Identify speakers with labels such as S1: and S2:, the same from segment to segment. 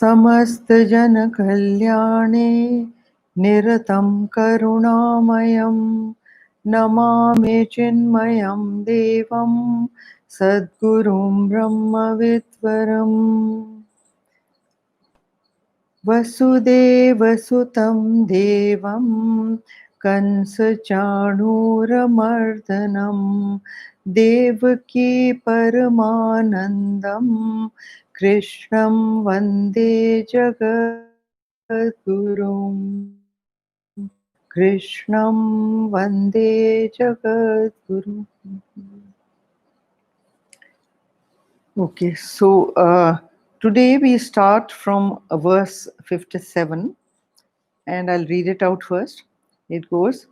S1: समस्त जन कल्याणे निरतं करुणामयं नमामि चिन्मयं देवं सद्गुरुं ब्रह्मविद्वरम् वसुदेवसुतं देवं कंसचाणूरमर्दनं देवकी परमानन्दं कृष्णं वन्दे जगद्गुरुम् कृष्णं वन्दे जगद्गुरुम्. Okay, so today we start from verse 57 and I'll read it out first. It goes,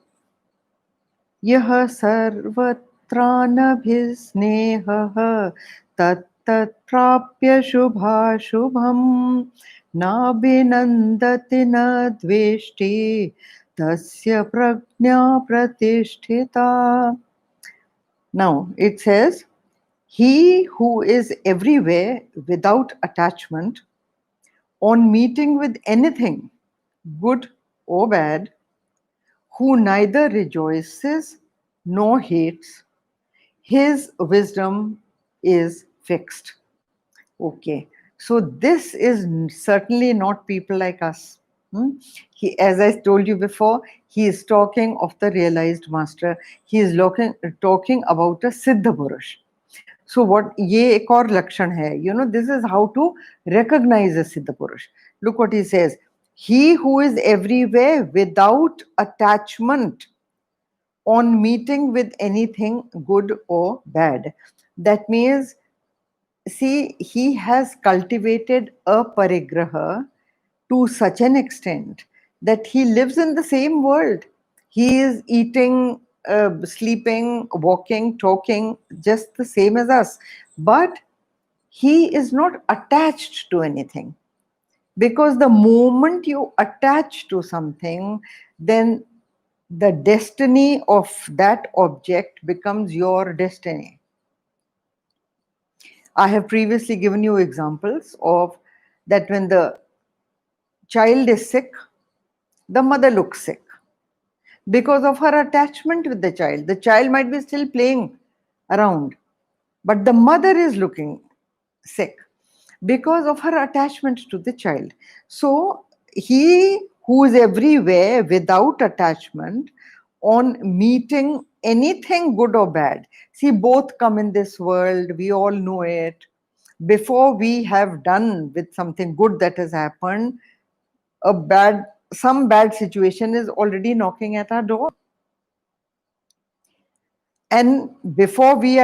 S1: Yaha sarvatranabhisneha tattat prapya shubha shubham nabhinandati na dveshti tasya prajna pratisthita. Now it says, he who is everywhere without attachment, on meeting with anything, good or bad, who neither rejoices nor hates, his wisdom is fixed. Okay, so this is certainly not people like us. He, as I told you before, he is talking of the realized master. He is talking about a Siddha Purush. So what ये एक और लक्षण है, this is how to recognize a Siddha Purush. Look what he says, he who is everywhere without attachment, on meeting with anything good or bad. That means, see, he has cultivated a parigraha to such an extent that he lives in the same world. He is eating, sleeping, walking, talking just the same as us. But he is not attached to anything. Because the moment you attach to something, then the destiny of that object becomes your destiny. I have previously given you examples of that when the child is sick, the mother looks sick because of her attachment with the child. The child might be still playing around, but the mother is looking sick because of her attachment to the child. So he who is everywhere without attachment, on meeting anything good or bad, see, both come in this world, we all know it. Before we have done with something good that has happened, some bad situation is already knocking at our door. And before we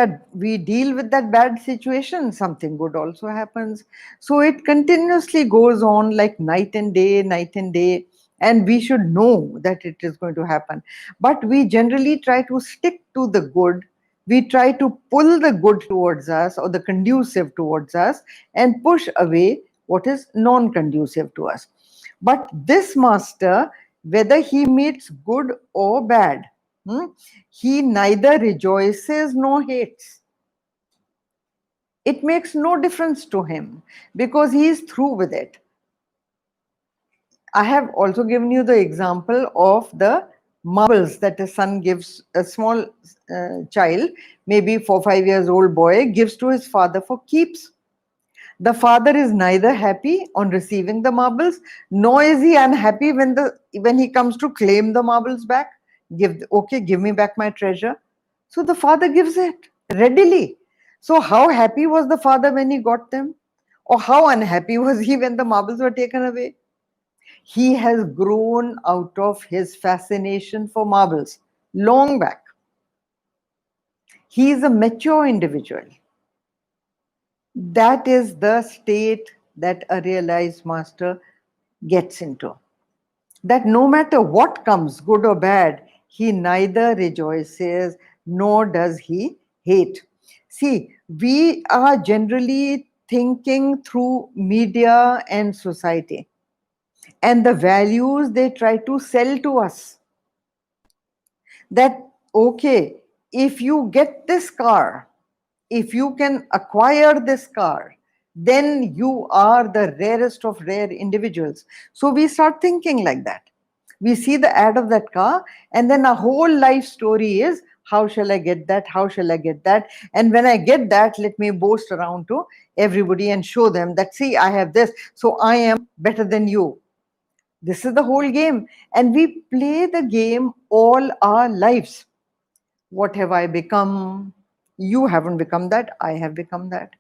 S1: deal with that bad situation, something good also happens. So it continuously goes on like night and day, and we should know that it is going to happen. But we generally try to stick to the good. We try to pull the good towards us or the conducive towards us and push away what is non-conducive to us. But this master, whether he meets good or bad, he neither rejoices nor hates. It makes no difference to him because he is through with it. I have also given you the example of the marbles that a son gives, a small child, maybe 4 or 5 years old boy, gives to his father for keeps. The father is neither happy on receiving the marbles, nor is he unhappy when he comes to claim the marbles back. Give me back my treasure. So the father gives it readily. So how happy was the father when he got them? Or how unhappy was he when the marbles were taken away? He has grown out of his fascination for marbles long back. He is a mature individual. That is the state that a realized master gets into. That no matter what comes, good or bad, he neither rejoices nor does he hate. See, we are generally thinking through media and society. and the values they try to sell to us. That, okay, if you get this car, if you can acquire this car, then you are the rarest of rare individuals. So we start thinking like that. We see the ad of that car, and then our whole life story is, how shall I get that? How shall I get that? And when I get that, let me boast around to everybody and show them that, see, I have this, so I am better than you. This is the whole game. And we play the game all our lives. What have I become? You haven't become that. I have become that.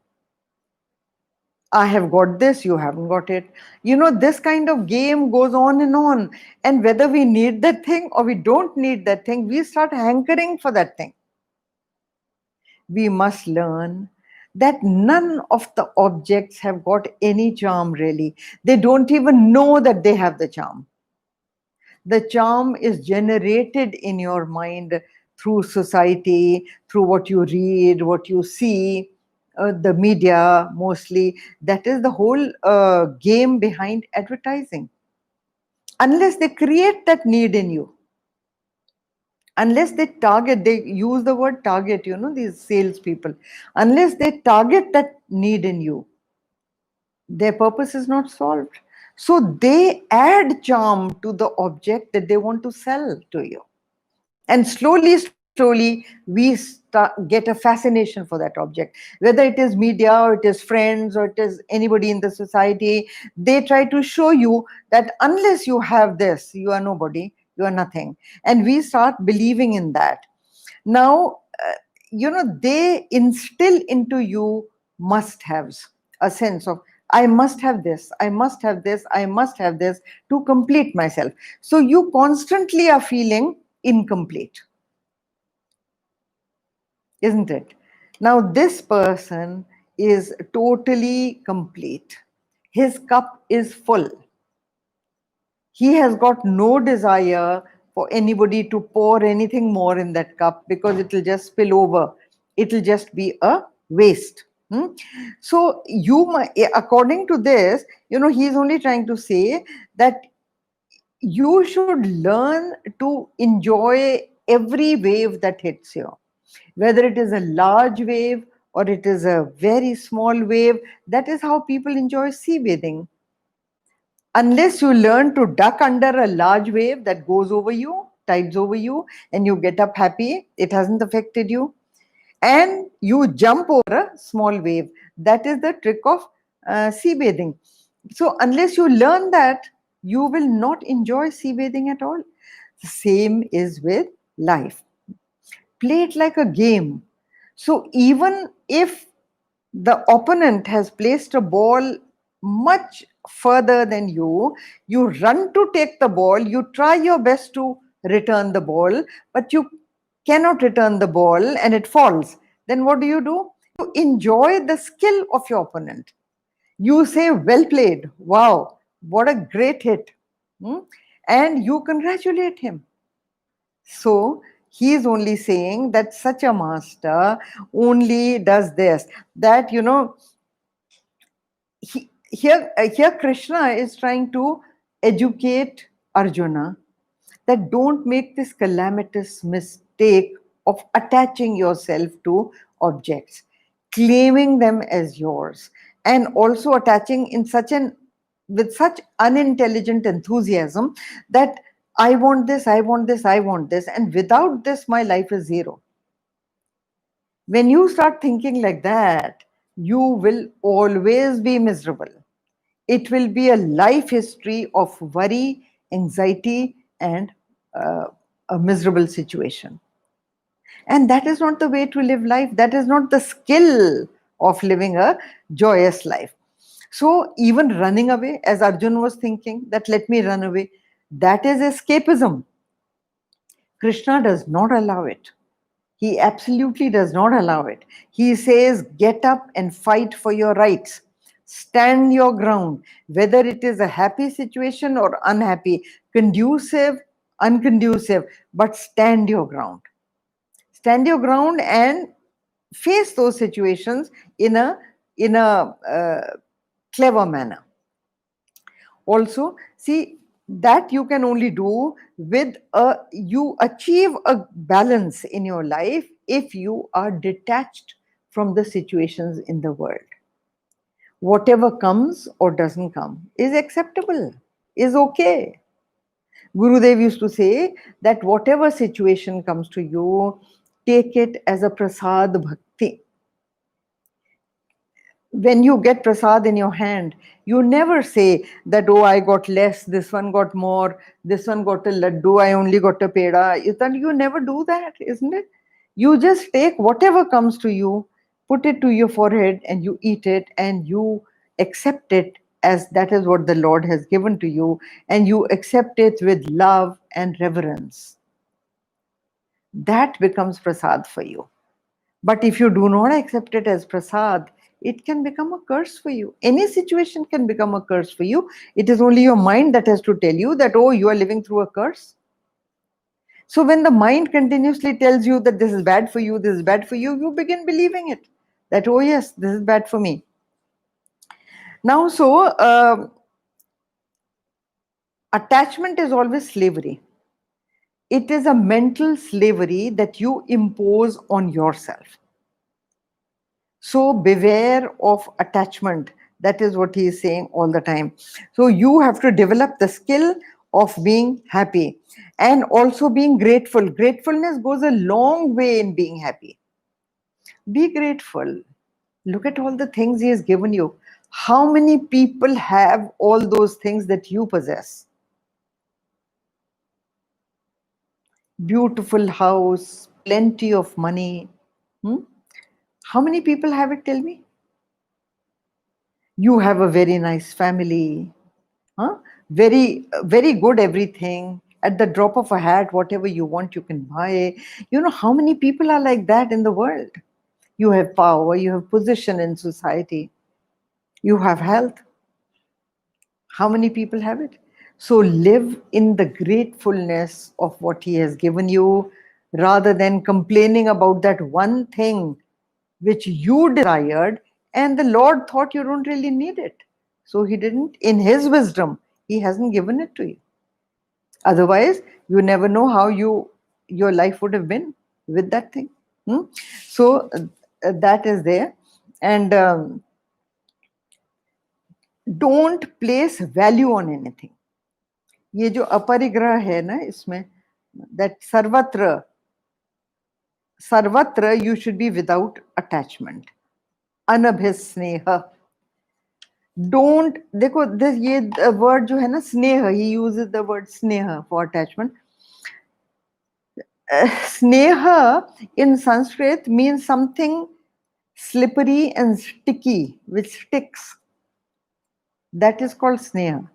S1: I have got this, you haven't got it. This kind of game goes on and on. And whether we need that thing or we don't need that thing, we start hankering for that thing. We must learn that none of the objects have got any charm really. They don't even know that they have the charm. The charm is generated in your mind through society, through what you read, what you see, the media mostly. That is the whole game behind advertising. Unless they create that need in you, unless they target, they use the word target, these salespeople, unless they target that need in you, their purpose is not solved. So they add charm to the object that they want to sell to you. And slowly we get a fascination for that object, whether it is media or it is friends or it is anybody in the society. They try to show you that unless you have this, you are nobody, you are nothing, and we start believing in that. Now they instill into you must haves, a sense of, I must have this, I must have this, I must have this to complete myself. So you constantly are feeling incomplete, isn't it? Now, this person is totally complete. His cup is full. He has got no desire for anybody to pour anything more in that cup because it will just spill over. It will just be a waste. So, according to this, he's only trying to say that you should learn to enjoy every wave that hits you, whether it is a large wave or it is a very small wave. That is how people enjoy sea bathing. Unless you learn to duck under a large wave that goes over you, tides over you, and you get up happy, it hasn't affected you, and you jump over a small wave. That is the trick of sea bathing. So unless you learn that, you will not enjoy sea bathing at all. The same is with life. Play it like a game. So even if the opponent has placed a ball much further than you, you run to take the ball, you try your best to return the ball, but you cannot return the ball and it falls. Then what do? You enjoy the skill of your opponent. You say, well played, wow, what a great hit. Hmm? And you congratulate him. So he is only saying that such a master only does this. That, here Krishna is trying to educate Arjuna that don't make this calamitous mistake of attaching yourself to objects, claiming them as yours, and also attaching in with such unintelligent enthusiasm that I want this, I want this, I want this, and without this my life is zero. When you start thinking like that, you will always be miserable. It will be a life history of worry, anxiety, and uh, a miserable situation. And that is not the way to live life. That is not the skill of living a joyous life. So, even running away, as Arjun was thinking, that let me run away, that is escapism. Krishna does not allow it. He absolutely does not allow it. He says, get up and fight for your rights. Stand your ground, whether it is a happy situation or unhappy, conducive, unconducive, but stand your ground. Stand your ground and face those situations in a clever manner. Also, see, that you can only do with you achieve a balance in your life if you are detached from the situations in the world. Whatever comes or doesn't come is acceptable, is okay. Gurudev used to say that whatever situation comes to you, take it as a prasad bhakti. When you get prasad in your hand, you never say that, oh, I got less, this one got more, this one got a laddu, I only got a peda. You never do that, isn't it? You just take whatever comes to you, put it to your forehead, and you eat it, and you accept it as that is what the Lord has given to you, and you accept it with love and reverence. That becomes prasad for you. But if you do not accept it as prasad, it can become a curse for you. Any situation can become a curse for you. It is only your mind that has to tell you that, oh, you are living through a curse. So when the mind continuously tells you that this is bad for you, this is bad for you, you begin believing it. That, oh, yes, this is bad for me. Now, attachment is always slavery. It is a mental slavery that you impose on yourself. So beware of attachment. That is what he is saying all the time. So you have to develop the skill of being happy and also being grateful. Gratefulness goes a long way in being happy. Be grateful. Look at all the things he has given you. How many people have all those things that you possess? Beautiful house, plenty of money. Hmm? How many people have it? Tell me. You have a very nice family. Huh? Very good everything. At the drop of a hat, whatever you want, you can buy. You know how many people are like that in the world? You have power, you have position in society, you have health. How many people have it? So live in the gratefulness of what he has given you rather than complaining about that one thing which you desired and the Lord thought you don't really need it. So he didn't, in his wisdom, he hasn't given it to you. Otherwise, you never know how your life would have been with that thing. Hmm? So that is there. And don't place value on anything. ये जो अपरिग्रह है ना इसमें, that सर्वत्र you should be without attachment. अनभिस्नेह. Don't, देखो this ये word जो है ना स्नेह, he uses the word स्नेह for attachment. Sneha in Sanskrit means something slippery and sticky, which sticks. That is called sneha.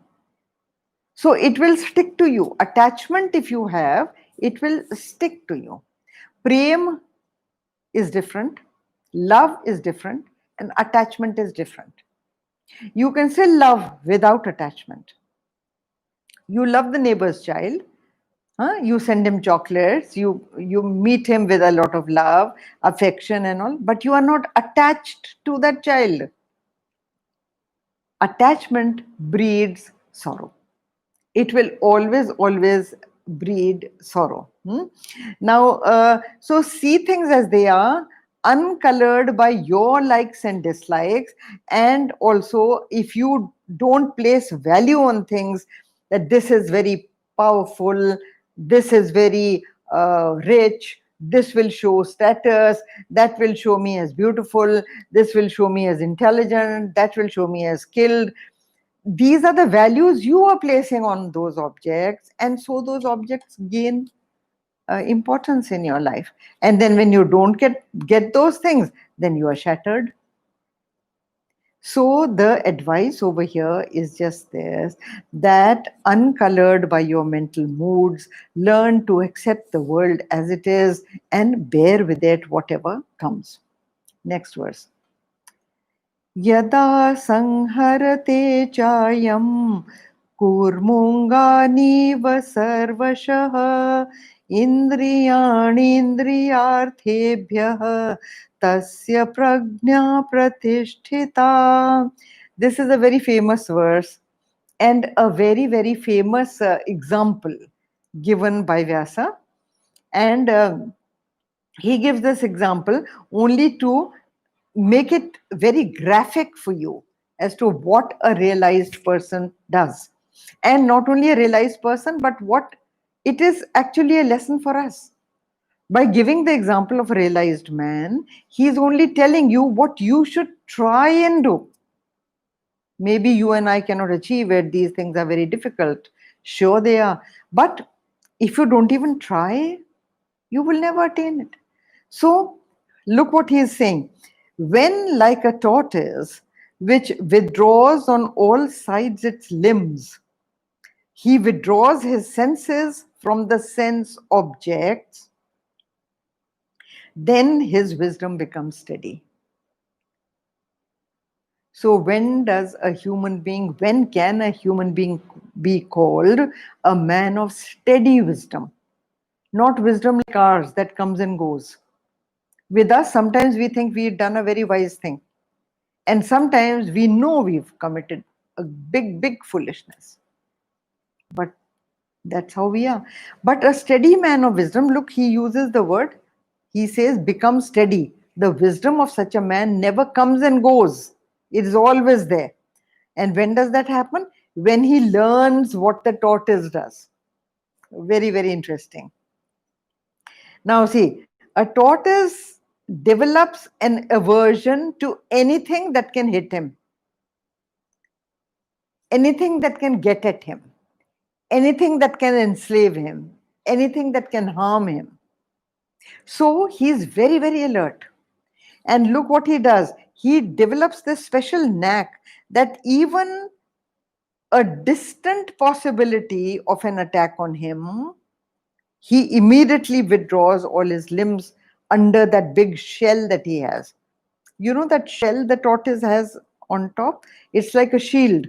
S1: So it will stick to you. Attachment, if you have, it will stick to you. Prem is different, love is different, and attachment is different. You can still love without attachment. You love the neighbor's child. You send him chocolates, you meet him with a lot of love, affection and all, but you are not attached to that child. Attachment breeds sorrow. It will always breed sorrow. Now, so see things as they are, uncolored by your likes and dislikes, and also if you don't place value on things, that this is very powerful, this is very rich, this will show status, that will show me as beautiful, this will show me as intelligent, that will show me as skilled. These are the values you are placing on those objects, and so those objects gain importance in your life. And then when you don't get those things, then you are shattered. So the advice over here is just this, that uncolored by your mental moods, learn to accept the world as it is and bear with it whatever comes. Next verse. Yada sanharate chayam कूर्मुङ्गानीव सर्वशः इन्द्रियाणीन्द्रियार्थेभ्यः tasya prajna pratishthita. This is a very famous verse. and a very, very famous example given by Vyasa. And he gives this example only to make it very graphic for you as to what a realized person does. And not only a realized person, but what it is actually a lesson for us. By giving the example of a realized man, he is only telling you what you should try and do. Maybe you and I cannot achieve it. These things are very difficult. Sure, they are. But if you don't even try, you will never attain it. So, look what he is saying. When, like a tortoise, which withdraws on all sides its limbs, he withdraws his senses from the sense objects, then his wisdom becomes steady. So, when can a human being be called a man of steady wisdom? Not wisdom like ours that comes and goes. With us, sometimes we think we've done a very wise thing. And sometimes we know we've committed a big, big foolishness. But that's how we are. But a steady man of wisdom, look, he uses the word, he says, become steady. The wisdom of such a man never comes and goes, it is always there. And when does that happen? When he learns what the tortoise does. Very, very interesting. Now, see, a tortoise develops an aversion to anything that can hit him, anything that can get at him, anything that can enslave him, anything that can harm him. So he's very, very alert. And look what he does. He develops this special knack that even a distant possibility of an attack on him, he immediately withdraws all his limbs under that big shell that he has. You know that shell the tortoise has on top? It's like a shield,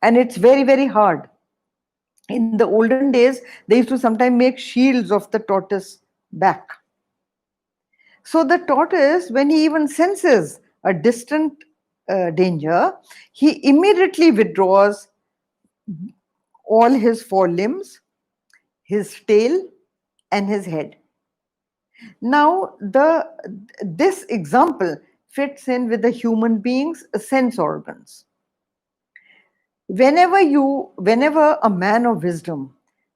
S1: and it's very, very hard. In the olden days, they used to sometimes make shields of the tortoise back. So the tortoise, when he even senses a distant danger, he immediately withdraws all his forelimbs, his tail, and his head. Now, this example fits in with the human being's sense organs. Whenever a man of wisdom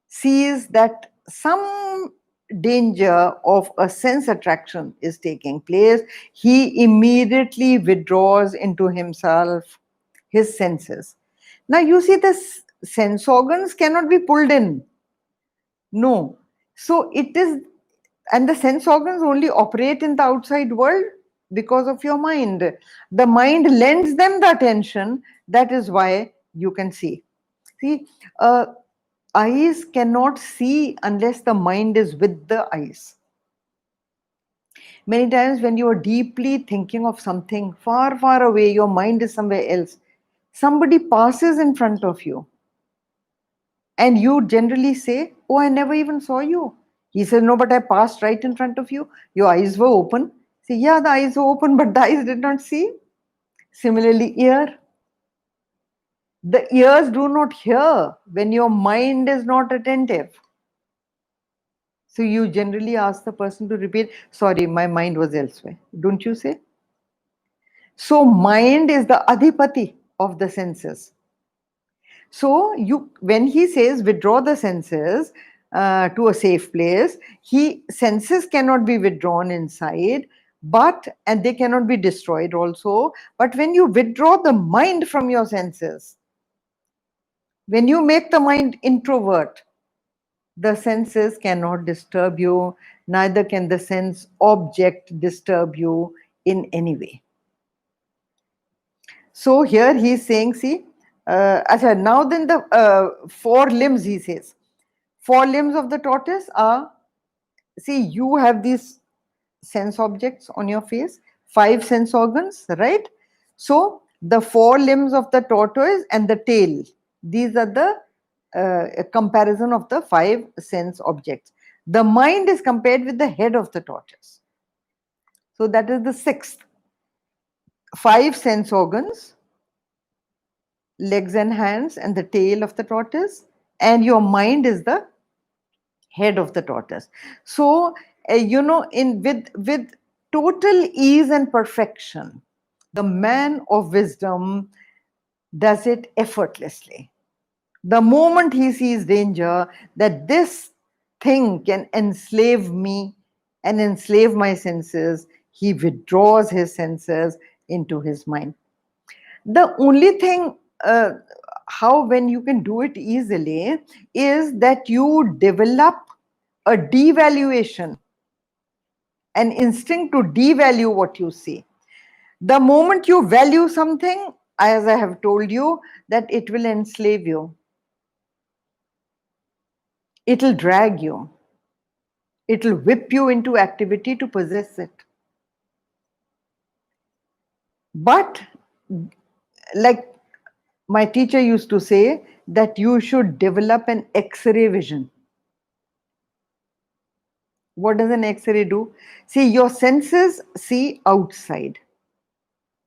S1: sees that some danger of a sense attraction is taking place, he immediately withdraws into himself his senses. Now you see, the sense organs cannot be pulled in. No. So it is, and the sense organs only operate in the outside world because of your mind. The mind lends them the attention. That is why you can see. See, eyes cannot see unless the mind is with the eyes. Many times when you are deeply thinking of something far, far away, your mind is somewhere else. Somebody passes in front of you, and you generally say, "Oh, I never even saw you." He says, "No, but I passed right in front of you. Your eyes were open." Say, "Yeah, the eyes were open, but the eyes did not see." Similarly, ear. The ears do not hear when your mind is not attentive. So you generally ask the person to repeat, "Sorry, my mind was elsewhere." Don't you say? So mind is the adhipati of the senses. So when he says withdraw the senses to a safe place, senses cannot be withdrawn inside, and they cannot be destroyed also. But when you withdraw the mind from your senses, when you make the mind introvert, the senses cannot disturb you, neither can the sense object disturb you in any way. So here he is saying, see, now then the four limbs, he says. Four limbs of the tortoise are, see, you have these sense objects on your face, five sense organs, right? So the four limbs of the tortoise and the tail, these are the comparison of the five sense objects. The mind is compared with the head of the tortoise. So that is the sixth. Five sense organs, legs and hands and the tail of the tortoise, and your mind is the head of the tortoise. So in with total ease and perfection, the man of wisdom does it effortlessly. The moment he sees danger, that this thing can enslave me and enslave my senses, he withdraws his senses into his mind. The only thing, how when you can do it easily, is that you develop a devaluation, an instinct to devalue what you see. The moment you value something, as I have told you, that it will enslave you, it'll drag you, it'll whip you into activity to possess it. But, like my teacher used to say, that you should develop an X-ray vision. What does an X-ray do? See, your senses see outside.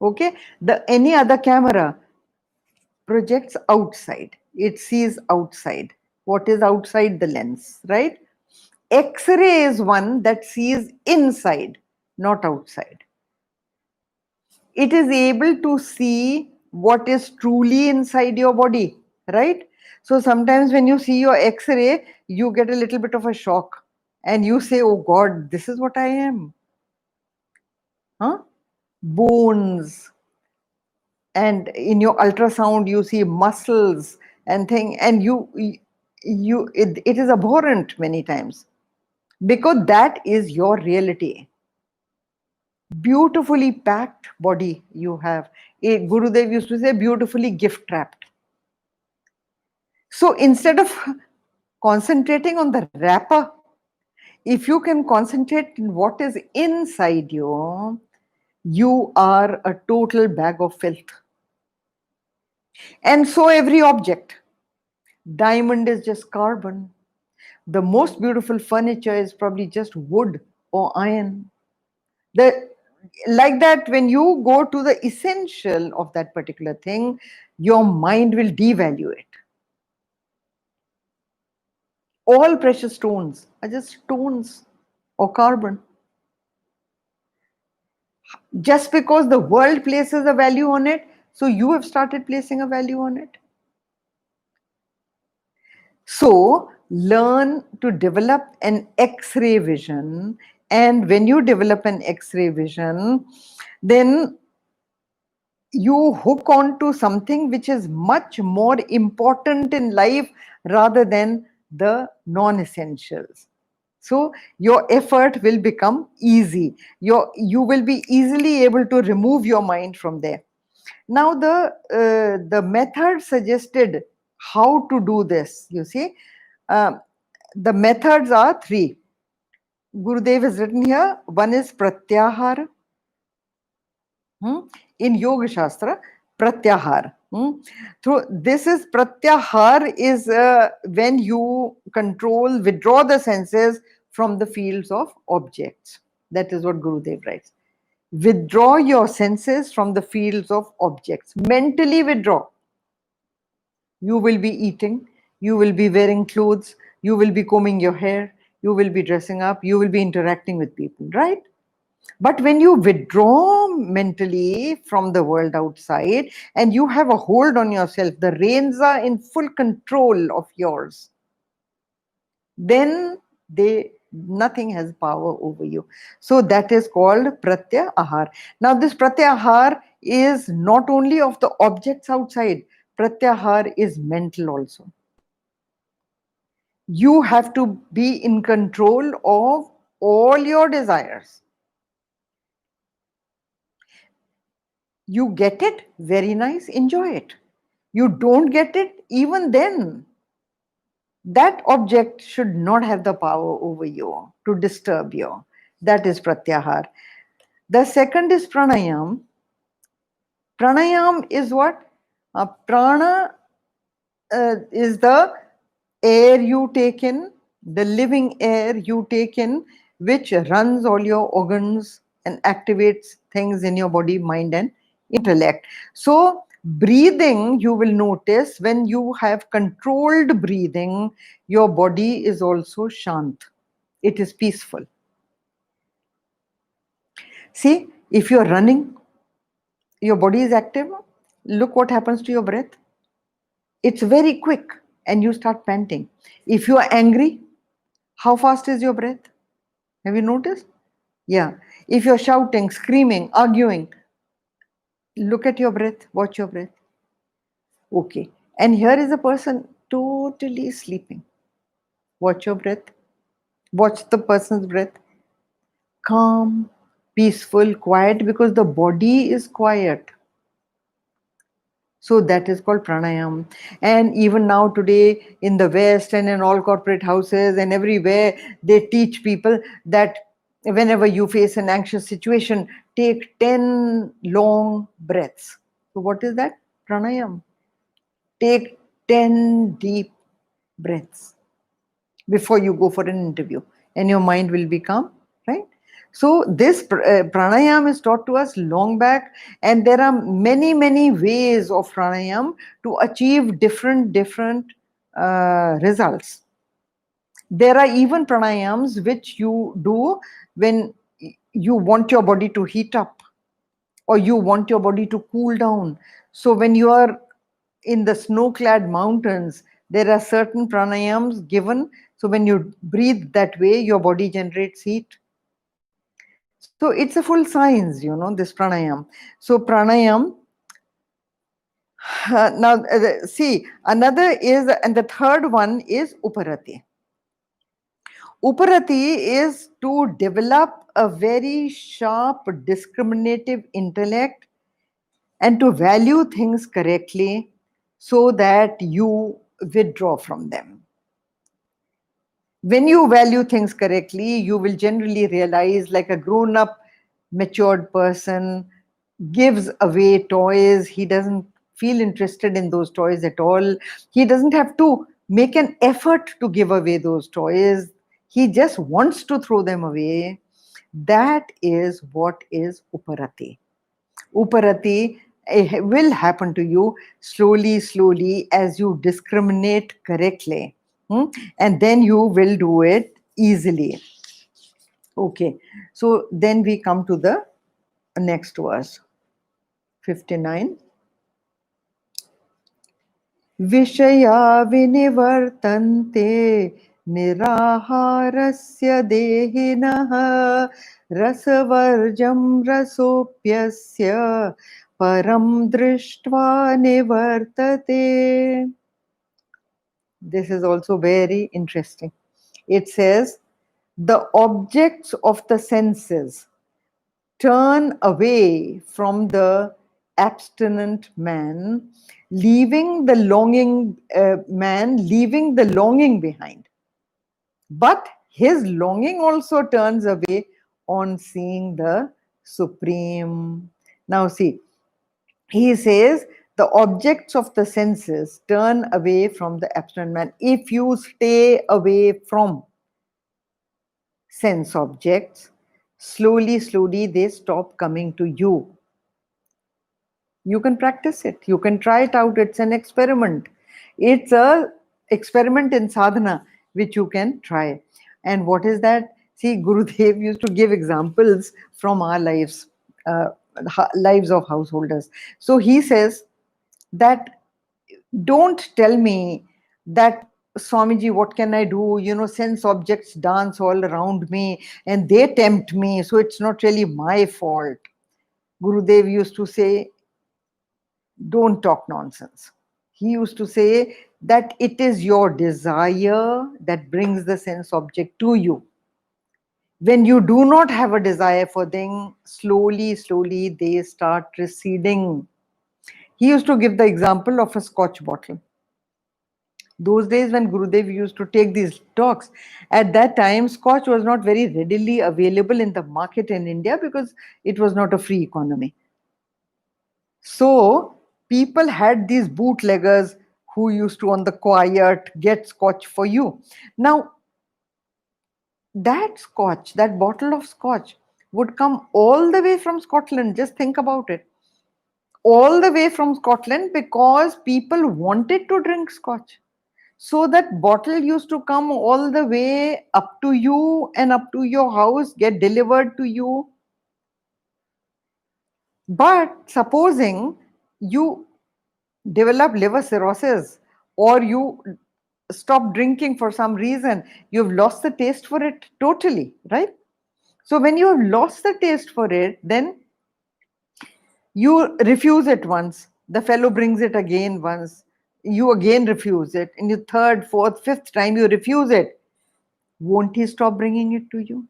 S1: Okay? Any other camera projects outside. It sees outside. What is outside? The lens, right? X-ray is one that sees inside, not outside. It is able to see what is truly inside your body, right? So sometimes when you see your X-ray, you get a little bit of a shock and you say, oh God, this is what I am. Huh? Bones. And in your ultrasound, you see muscles and thing, and it is abhorrent many times, because that is your reality. Beautifully packed body you have. Gurudev used to say, beautifully gift wrapped. So instead of concentrating on the wrapper, if you can concentrate on what is inside you, you are a total bag of filth. And so every object. Diamond is just carbon. The most beautiful furniture is probably just wood or iron. Like that, when you go to the essential of that particular thing, your mind will devalue it. All precious stones are just stones or carbon. Just because the world places a value on it, so you have started placing a value on it. So learn to develop an X-ray vision, and when you develop an X-ray vision, then you hook on to something which is much more important in life rather than the non-essentials. So your effort will become easy. You will be easily able to remove your mind from there. Now the method suggested how to do this, you see, the methods are three. Gurudev has written here. One is pratyahara. In Yoga Shastra, pratyahar. So this is pratyahar is when you withdraw the senses from the fields of objects. That is what Gurudev writes. Withdraw your senses from the fields of objects. Mentally withdraw. You will be eating, you will be wearing clothes, you will be combing your hair, you will be dressing up, you will be interacting with people, right? But when you withdraw mentally from the world outside and you have a hold on yourself, the reins are in full control of yours, then nothing has power over you. So that is called pratyahar. Now this pratyahar is not only of the objects outside, pratyahar is mental also. You have to be in control of all your desires. You get it, very nice, enjoy it. You don't get it, even then, that object should not have the power over you to disturb you. That is pratyahar. The second is pranayam. Pranayam is what? Prana is the air you take in, the living air you take in, which runs all your organs and activates things in your body, mind, and intellect. So Breathing, you will notice when you have controlled breathing, your body is also shant. It is peaceful. See, if you're running, your body is active. Look what happens to your breath. It's very quick and you start panting. If you are angry, how fast is your breath? Have you noticed? Yeah. If you're shouting, screaming, arguing, look at your breath, watch your breath. Okay. And here is a person totally sleeping. Watch your breath. Watch the person's breath. Calm, peaceful, quiet, because the body is quiet. So that is called pranayam. And even now today in the West and in all corporate houses and everywhere, they teach people that whenever you face an anxious situation, take 10 long breaths. So what is that? Pranayam. Take 10 deep breaths before you go for an interview and your mind will be calm, right? So this pranayam is taught to us long back, and there are many ways of pranayam to achieve different results. There are even pranayams which you do when you want your body to heat up or you want your body to cool down. So when you are in the snow-clad mountains, there are certain pranayams given. So when you breathe that way, your body generates heat. So it's a full science, this pranayam. So pranayam, now see, another is, and the third one is Uparati. Uparati is to develop a very sharp, discriminative intellect and to value things correctly so that you withdraw from them. When you value things correctly, you will generally realize, like a grown up, matured person gives away toys. He doesn't feel interested in those toys at all. He doesn't have to make an effort to give away those toys. He just wants to throw them away. That is what is Uparati. Uparati will happen to you slowly as you discriminate correctly. And then you will do it easily. Okay, so then we come to the next verse, 59. Vishaya vinivartante niraharasya dehinah rasavarjam rasopyasya param drishtva nivartate. This is also very interesting. It says, the objects of the senses turn away from the abstinent man, leaving the longing behind. But his longing also turns away on seeing the Supreme. Now see, he says the objects of the senses turn away from the abstinent man. If you stay away from sense objects, slowly they stop coming to you. You can practice it. You can try it out. It's an experiment. It's a experiment in sadhana, which you can try. And what is that? See, Gurudev used to give examples from our lives, lives of householders. So he says that don't tell me that, Swamiji, what can I do? Sense objects dance all around me and they tempt me, so it's not really my fault. Gurudev used to say, don't talk nonsense. He used to say that it is your desire that brings the sense object to you. When you do not have a desire for them, slowly they start receding. He used to give the example of a scotch bottle. Those days when Gurudev used to take these talks, at that time scotch was not very readily available in the market in India because it was not a free economy. So people had these bootleggers who used to, on the quiet, get scotch for you. Now that scotch, that bottle of scotch would come all the way from Scotland. Just think about it. all the way from Scotland because people wanted to drink scotch. So that bottle used to come all the way up to you and up to your house, get delivered to you. But supposing you develop liver cirrhosis or you stop drinking for some reason, you've lost the taste for it totally, right? So when you have lost the taste for it, then you refuse it once, the fellow brings it again once, you again refuse it, and you third, fourth, fifth time you refuse it. Won't he stop bringing it to you?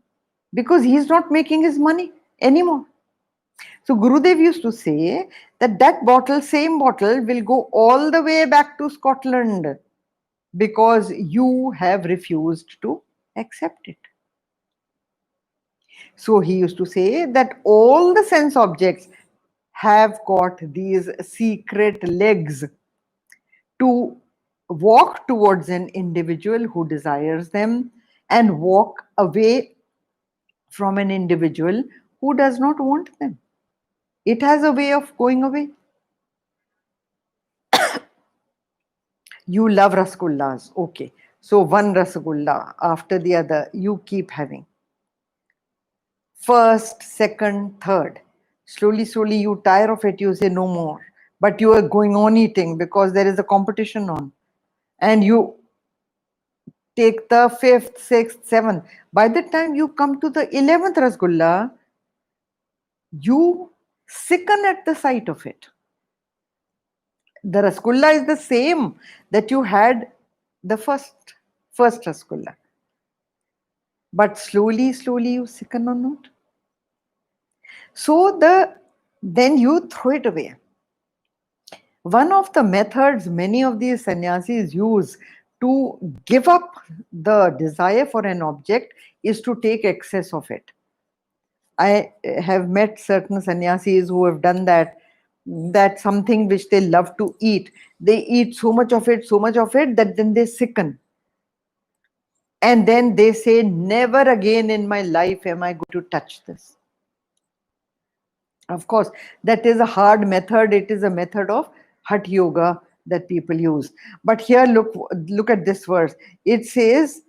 S1: Because he's not making his money anymore. So Gurudev used to say that that bottle, same bottle, will go all the way back to Scotland because you have refused to accept it. So he used to say that all the sense objects have got these secret legs to walk towards an individual who desires them and walk away from an individual who does not want them. It has a way of going away. You love rasgullas, okay. So one rasgulla after the other, you keep having. First, second, third. Slowly, slowly you tire of it, you say no more. But you are going on eating because there is a competition on. And you take the fifth, sixth, seventh. By the time you come to the 11th rasgulla, you sicken at the sight of it. The rasgulla is the same that you had the first rasgulla. But slowly, slowly you sicken on it. So then you throw it away. One of the methods many of these sannyasis use to give up the desire for an object is to take excess of it. I have met certain sannyasis who have done that. That something which they love to eat, they eat so much of it that then they sicken. And then they say, never again in my life am I going to touch this. Of course, that is a hard method. It is a method of Hatha Yoga that people use. But here, look at this verse. It says,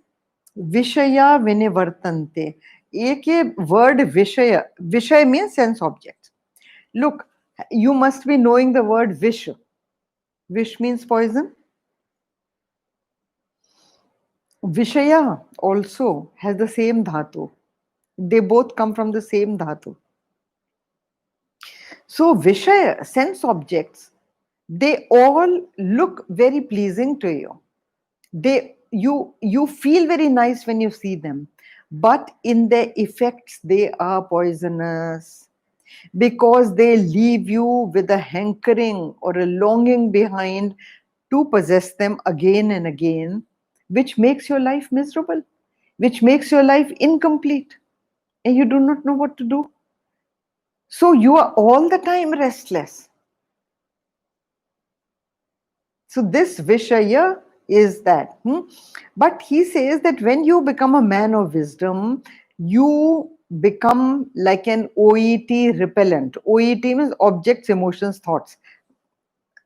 S1: Vishaya Vinivartante. Ek word Vishaya. Vishaya means sense objects. Look, you must be knowing the word Vish. Vish means poison. Vishaya also has the same dhatu. They both come from the same dhatu. So Vishaya, sense objects, they all look very pleasing to you. You feel very nice when you see them, but in their effects they are poisonous because they leave you with a hankering or a longing behind to possess them again and again, which makes your life miserable, which makes your life incomplete, and you do not know what to do. So you are all the time restless. So this Vishaya is that. But he says that when you become a man of wisdom, you become like an OET repellent. OET means objects, emotions, thoughts,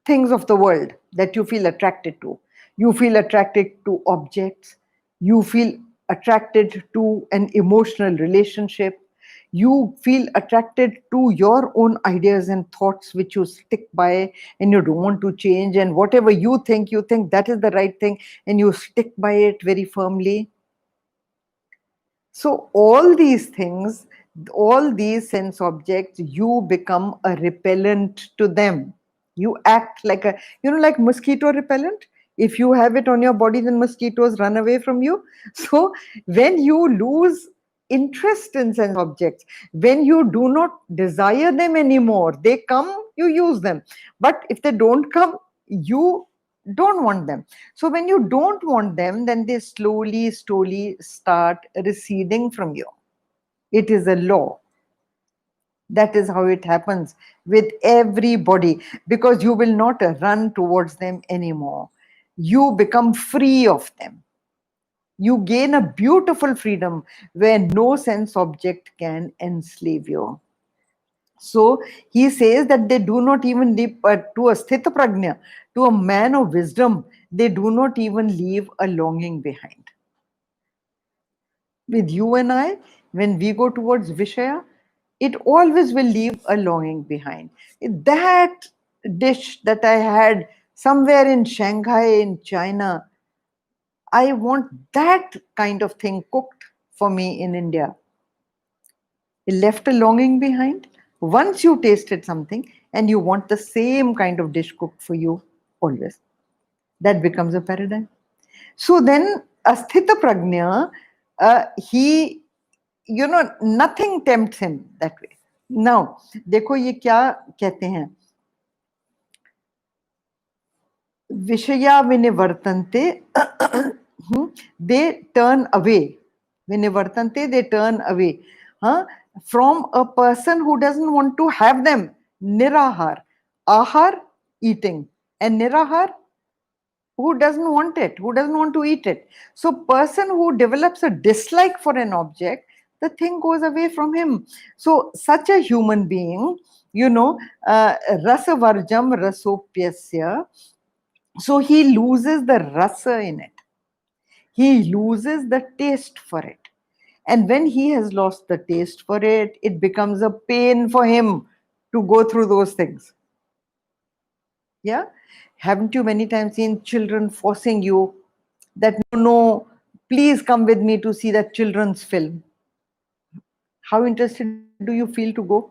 S1: things of the world that you feel attracted to. You feel attracted to objects. You feel attracted to an emotional relationship. You feel attracted to your own ideas and thoughts which you stick by and you don't want to change, and whatever you think that is the right thing and you stick by it very firmly. So all these things, all these sense objects, you become a repellent to them. You act like like mosquito repellent. If you have it on your body, then mosquitoes run away from you. So when you lose interest in sense objects, when you do not desire them anymore, they come, you use them. But if they don't come, you don't want them. So when you don't want them, then they slowly start receding from you. It is a law. That is how it happens with everybody, because you will not run towards them anymore. You become free of them. You gain a beautiful freedom where no sense object can enslave you. So he says that they do not even leave to a sthita prajna, to a man of wisdom, they do not even leave a longing behind. With you and I, when we go towards Vishaya, it always will leave a longing behind. That dish that I had somewhere in Shanghai, in China, I want that kind of thing cooked for me in India. It left a longing behind. Once you tasted something and you want the same kind of dish cooked for you always, that becomes a paradigm. So then, Asthita Prajna, he, nothing tempts him that way. Now, देखो ये क्या कहते हैं, विषया विनिवर्तन्ते, they turn away. Vinivartante, they turn away. Huh? From a person who doesn't want to have them. Nirahar. Ahar, eating. And nirahar, who doesn't want it, who doesn't want to eat it. So person who develops a dislike for an object, the thing goes away from him. So such a human being, rasa varjam rasopyasya, so he loses the rasa in it, he loses the taste for it, and when he has lost the taste for it, it becomes a pain for him to go through those things. Yeah, haven't you many times seen children forcing you that no, please come with me to see that children's film? How interested do you feel to go?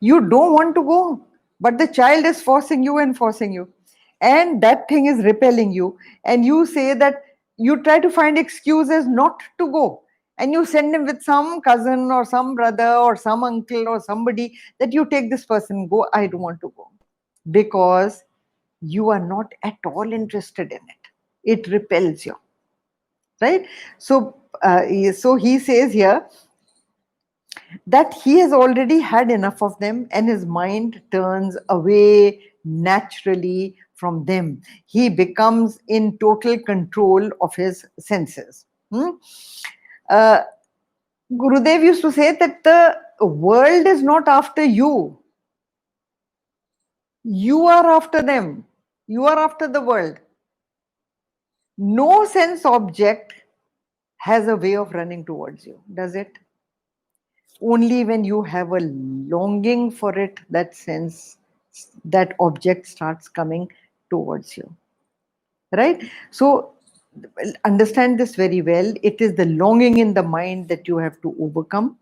S1: You don't want to go, but the child is forcing you and forcing you, and that thing is repelling you, and you say that you try to find excuses not to go, and you send him with some cousin or some brother or some uncle or somebody, that you take this person, go, I don't want to go, because you are not at all interested in it. It repels you, right? So he says here that he has already had enough of them and his mind turns away naturally from them. He becomes in total control of his senses. Uh, Gurudev used to say that the world is not after you. You are after them. You are after the world. No sense object has a way of running towards you, does it? Only when you have a longing for it, that sense, that object starts coming towards you, right? So understand this very well. It is the longing in the mind that you have to overcome.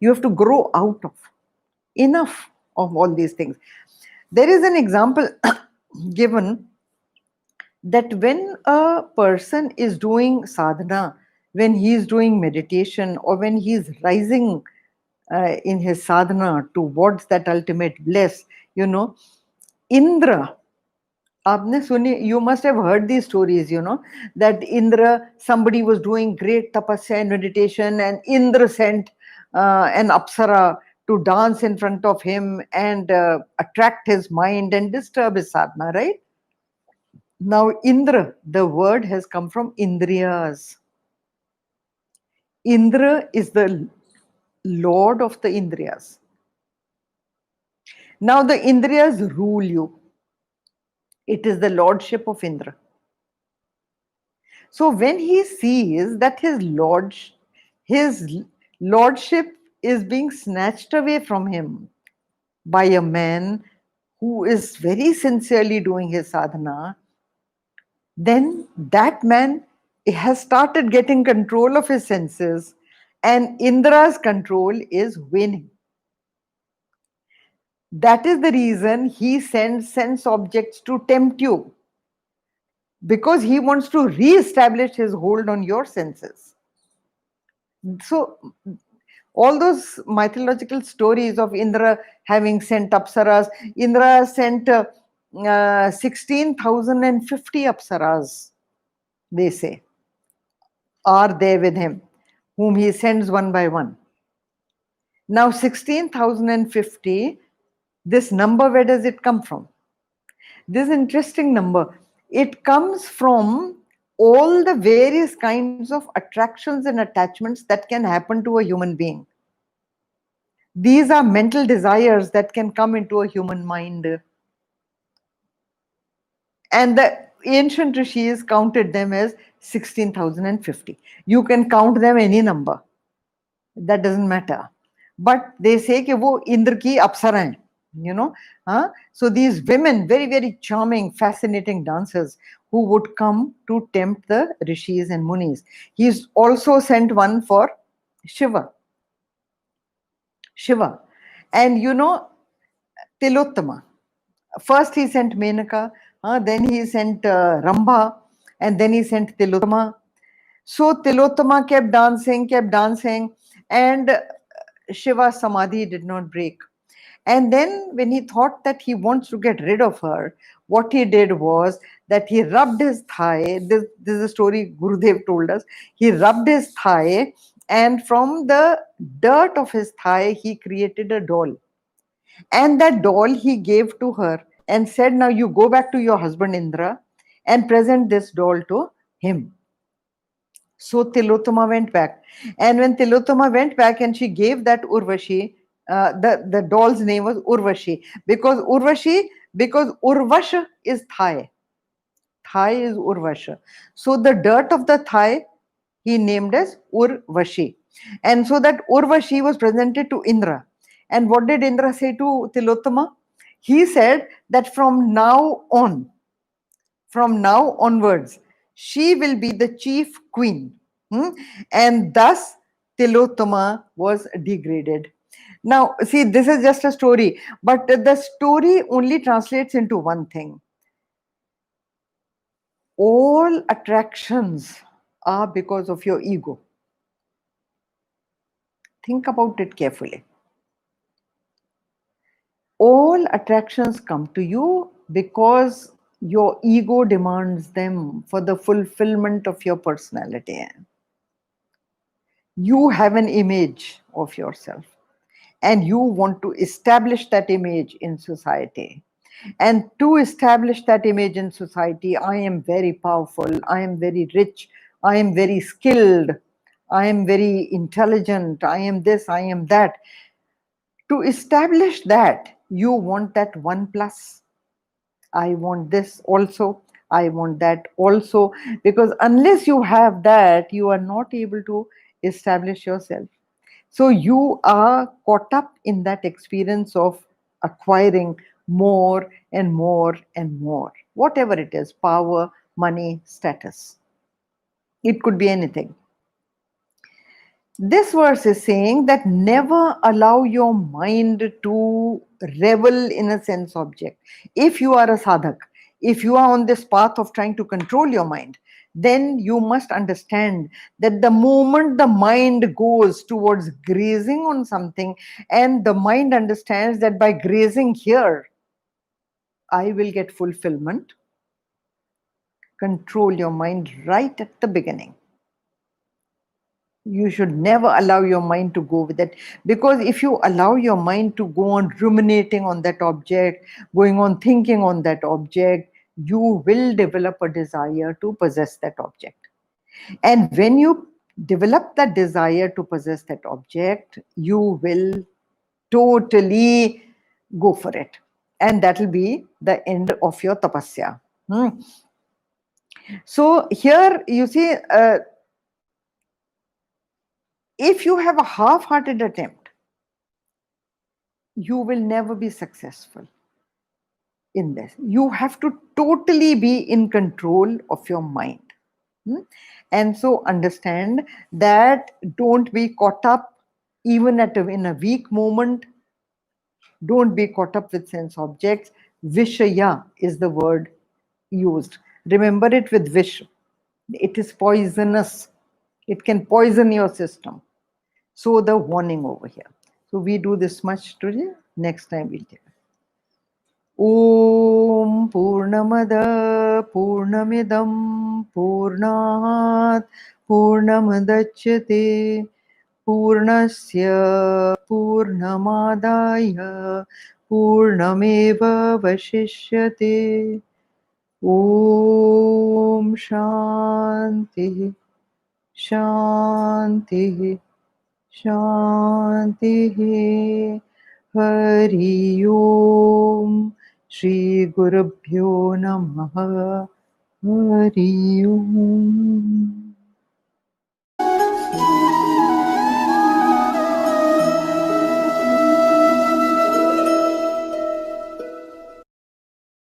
S1: You have to grow out of enough of all these things. There is an example given that when a person is doing sadhana, when he is doing meditation, or when he is rising in his sadhana towards that ultimate bliss, Indra, aapne suni, you must have heard these stories, that Indra, somebody was doing great tapasya and meditation, and Indra sent an apsara to dance in front of him and attract his mind and disturb his sadhana, right? Now, Indra, the word has come from Indriyas. Indra is the lord of the Indriyas. Now, the Indriyas rule you. It is the lordship of Indra. So, when he sees that his lordship is being snatched away from him by a man who is very sincerely doing his sadhana, then that man has started getting control of his senses, and Indra's control is waning. That is the reason he sends sense objects to tempt you, because he wants to re-establish his hold on your senses. So all those mythological stories of Indra having sent apsaras, Indra sent 16,050 apsaras, they say, are there with him, whom he sends one by one. Now 16,050, this number, where does it come from? This interesting number. It comes from all the various kinds of attractions and attachments that can happen to a human being. These are mental desires that can come into a human mind. And the ancient rishis counted them as 16,050. You can count them any number. That doesn't matter. But they say कि वो इंद्र की अप्सरा हैं, you know. So these women, very, very charming, fascinating dancers who would come to tempt the rishis and munis. He's also sent one for Shiva. And you know, Tilottama. First he sent Menaka, then he sent Rambha, and then he sent Tilottama. So Tilottama kept dancing, and Shiva's samadhi did not break. And then when he thought that he wants to get rid of her, what he did was that he rubbed his thigh. This is a story Gurudev told us. He rubbed his thigh, and from the dirt of his thigh, he created a doll. And that doll he gave to her and said, now you go back to your husband Indra and present this doll to him. So Tilottama went back. And when Tilottama went back and she gave that Urvashi, the doll's name was Urvashi, because Urvash is thigh. Thigh is Urvash. So the dirt of the thigh he named as Urvashi. And so that Urvashi was presented to Indra. And what did Indra say to Tilottama? He said that from now onwards, she will be the chief queen. And thus Tilottama was degraded. Now, see, this is just a story, but the story only translates into one thing. All attractions are because of your ego. Think about it carefully. All attractions come to you because your ego demands them for the fulfillment of your personality. You have an image of yourself and you want to establish that image in society. And to establish that image in society, I am very powerful, I am very rich, I am very skilled, I am very intelligent, I am this, I am that. To establish that, you want that one plus. I want this also, I want that also, because unless you have that, you are not able to establish yourself. So you are caught up in that experience of acquiring more and more and more, whatever it is, power, money, status. It could be anything. This verse is saying that never allow your mind to revel in a sense object. If you are a sadhak, if you are on this path of trying to control your mind, then you must understand that the moment the mind goes towards grazing on something, and the mind understands that by grazing here, I will get fulfillment, control your mind right at the beginning. You should never allow your mind to go with it, because if you allow your mind to go on ruminating on that object, going on thinking on that object, you will develop a desire to possess that object. And when you develop that desire to possess that object, you will totally go for it, and that will be the end of your tapasya. So here you see, if you have a half-hearted attempt, you will never be successful in this. You have to totally be in control of your mind. And so understand that don't be caught up even in a weak moment. Don't be caught up with sense objects. Vishaya is the word used. Remember it with vish. It is poisonous. It can poison your system. So the warning over here. So we do this much today. Next time we'll take it. Om Purnamada Purnamidam Purnat Purnamadachyate Purnasya Purnamadaya Purnameva Vashishyate. Om Shanti Shanti Shantihi. Hari Om. Shri Gurubhyo Namaha. Hari Om.